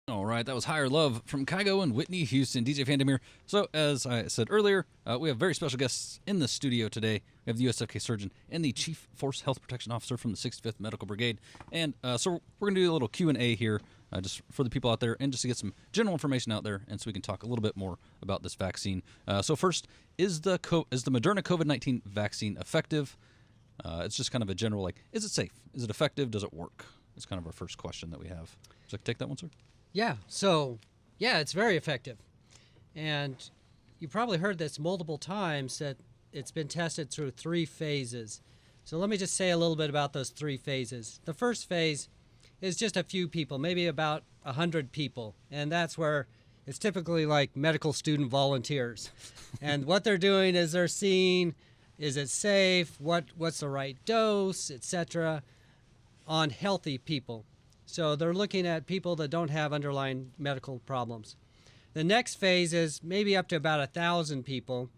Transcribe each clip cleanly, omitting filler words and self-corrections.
All right, that was Higher Love from Kygo and Whitney Houston, DJ Fandom. So, as I said earlier, we have very special guests in the studio today. We have the USFK surgeon and the Chief Force Health Protection Officer from the 65th Medical Brigade. And so we're going to do a little Q&A here just for the people out there and just to get some general information out there and so we can talk a little bit more about this vaccine. So first, is the Moderna COVID-19 vaccine effective? It's just kind of a general, like, is it safe? Is it effective? Does it work? It's kind of our first question that we have. So take that one, sir. Yeah, it's very effective. And you probably heard this multiple times that it's been tested through 3 phases. So let me just say a little bit about those 3 phases. The first phase is just a few people, maybe about 100 people. And that's where it's typically like medical student volunteers. And what they're doing is they're seeing, is it safe, what's the right dose, etc., on healthy people. So they're looking at people that don't have underlying medical problems. The next phase is maybe up to about 1,000 people,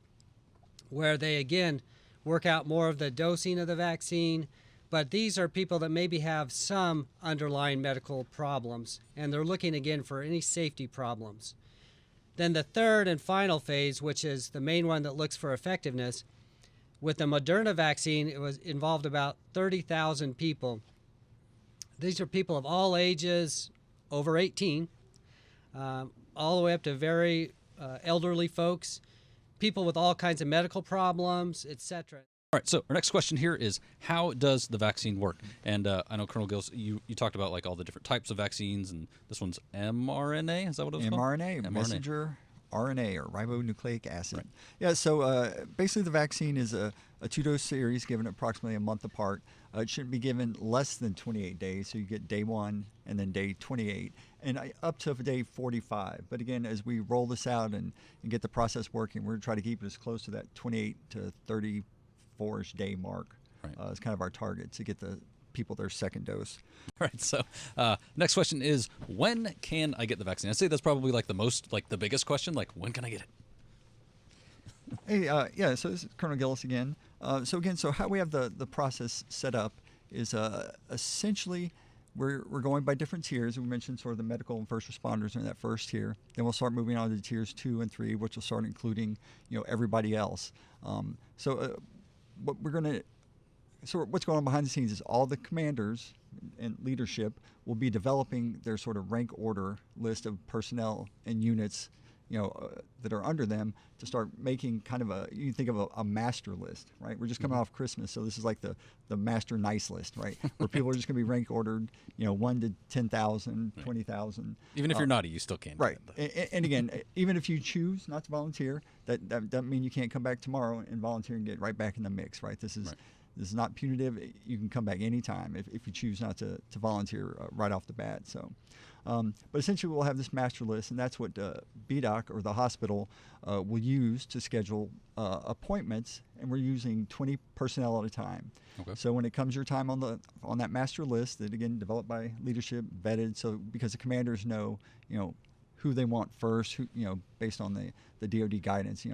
where they again work out more of the dosing of the vaccine, but these are people that maybe have some underlying medical problems, and they're looking again for any safety problems. Then the third and final phase, which is the main one that looks for effectiveness, with the Moderna vaccine, it was involved about 30,000 people. These are people of all ages, over 18, all the way up to very elderly folks, people with all kinds of medical problems, etc. All right, so our next question here is, how does the vaccine work? And I know, Colonel Gills, you talked about like all the different types of vaccines, and this one's mRNA, is that what it was called? mRNA, messenger RNA, or ribonucleic acid. Right. Yeah, so basically the vaccine is a 2-dose series given approximately a month apart. It shouldn't be given less than 28 days, so you get day 1 and then day 28, and up to day 45. But again, as we roll this out and get the process working, we're going to try to keep it as close to that 28 to 34-ish day mark. Right. It's kind of our target to get the people their second dose. All right, so next question is, when can I get the vaccine? I'd say that's probably like the biggest question, like when can I get it? Hey, so this is Colonel Gillis again. So how we have the process set up is essentially we're going by different tiers. We mentioned sort of the medical and first responders in that first tier. Then we'll start moving on to tiers 2 and 3, which will start including everybody else. What's going on behind the scenes is all the commanders and leadership will be developing their sort of rank order list of personnel and units that are under them to start making kind of you can think of a master list, right? We're just coming off Christmas, so this is like the master nice list, right? Where people are just going to be rank ordered, 1 to 10,000, 20,000. Even if you're naughty, you still can. Right. And again, even if you choose not to volunteer, that doesn't mean you can't come back tomorrow and volunteer and get right back in the mix, right? This is not punitive. You can come back anytime if you choose not to volunteer right off the bat. So, but essentially we'll have this master list, and that's what BDOC or the hospital will use to schedule appointments, and we're using 20 personnel at a time. Okay. So when it comes your time on that master list, that again developed by leadership, vetted, so because the commanders know who they want first, who based on the DoD guidance.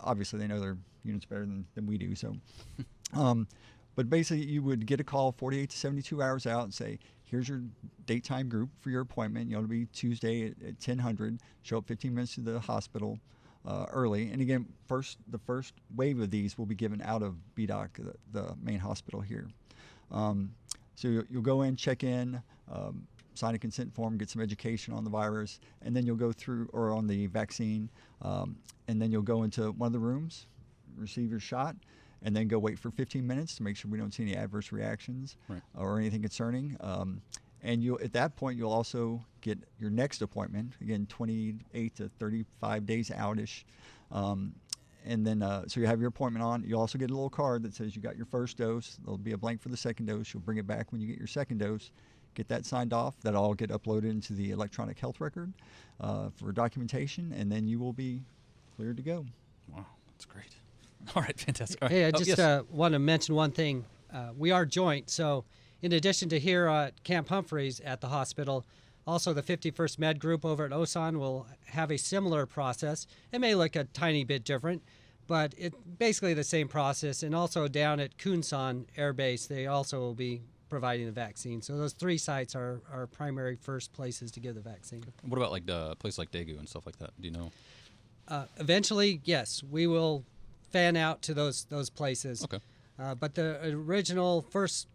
Obviously they know their units better than we do. So. But basically, you would get a call 48 to 72 hours out and say, here's your date time group for your appointment. It'll be Tuesday at 1000. Show up 15 minutes to the hospital early. And again, the first wave of these will be given out of BDOC, the main hospital here. So you'll go in, check in, sign a consent form, get some education on the virus, and then you'll go through, or on the vaccine, and then you'll go into one of the rooms, receive your shot, and then go wait for 15 minutes to make sure we don't see any adverse reactions or anything concerning. And at that point, you'll also get your next appointment, again, 28 to 35 days outish. And then, so you have your appointment on. You'll also get a little card that says you got your first dose. There'll be a blank for the second dose. You'll bring it back when you get your second dose. Get that signed off. That'll all get uploaded into the electronic health record for documentation, and then you will be cleared to go. Wow, that's great. All right, fantastic. All right. Hey, I just want to mention one thing. We are joint, so in addition to here at Camp Humphreys at the hospital, also the 51st Med Group over at Osan will have a similar process. It may look a tiny bit different, but it's basically the same process. And also down at Kunsan Air Base, they also will be providing the vaccine. So those 3 sites are our primary first places to give the vaccine. What about like the place like Daegu and stuff like that? Do you know? Eventually, yes, we will fan out to those places. Okay. But the original first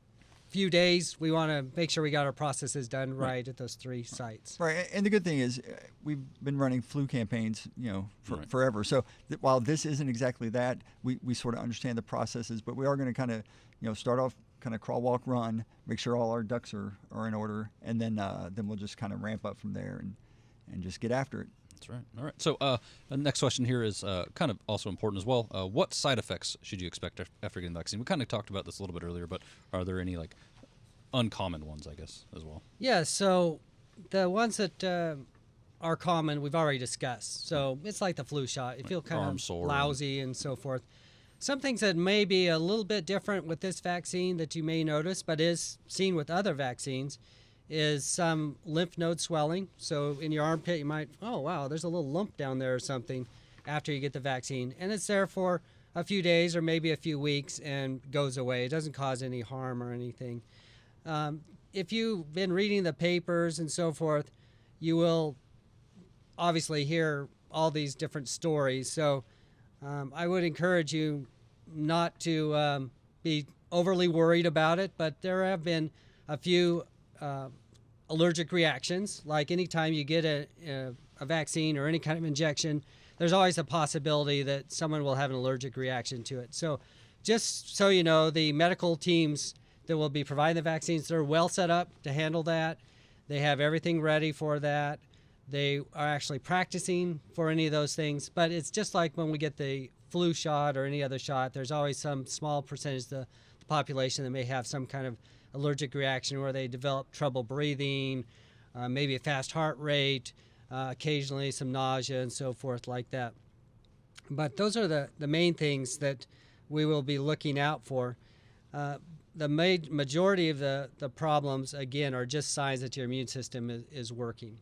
few days, we want to make sure we got our processes done right at those 3 sites. Right, and the good thing is we've been running flu campaigns, forever. So while this isn't exactly that, we sort of understand the processes, but we are going to kind of, start off kind of crawl, walk, run, make sure all our ducks are in order, and then we'll just kind of ramp up from there and just get after it. That's right. All right. So the next question here is kind of also important as well. What side effects should you expect after getting the vaccine? We kind of talked about this a little bit earlier, but are there any like uncommon ones, I guess, as well? Yeah, so the ones that are common, we've already discussed. So it's like the flu shot. You feel kind Arm of sore lousy and so forth. Some things that may be a little bit different with this vaccine that you may notice, but is seen with other vaccines, is some lymph node swelling. So in your armpit, you might, oh, wow, there's a little lump down there or something after you get the vaccine. And it's there for a few days or maybe a few weeks and goes away. It doesn't cause any harm or anything. If you've been reading the papers and so forth, you will obviously hear all these different stories. So I would encourage you not to be overly worried about it, but there have been a few allergic reactions. Like anytime you get a vaccine or any kind of injection, there's always a possibility that someone will have an allergic reaction to it. So just so you know, the medical teams that will be providing the vaccines, they're well set up to handle that. They have everything ready for that. They are actually practicing for any of those things. But it's just like when we get the flu shot or any other shot, there's always some small percentage of the population that may have some kind of allergic reaction where they develop trouble breathing, maybe a fast heart rate, occasionally some nausea and so forth like that. But those are the main things that we will be looking out for. The majority of the problems, again, are just signs that your immune system is working.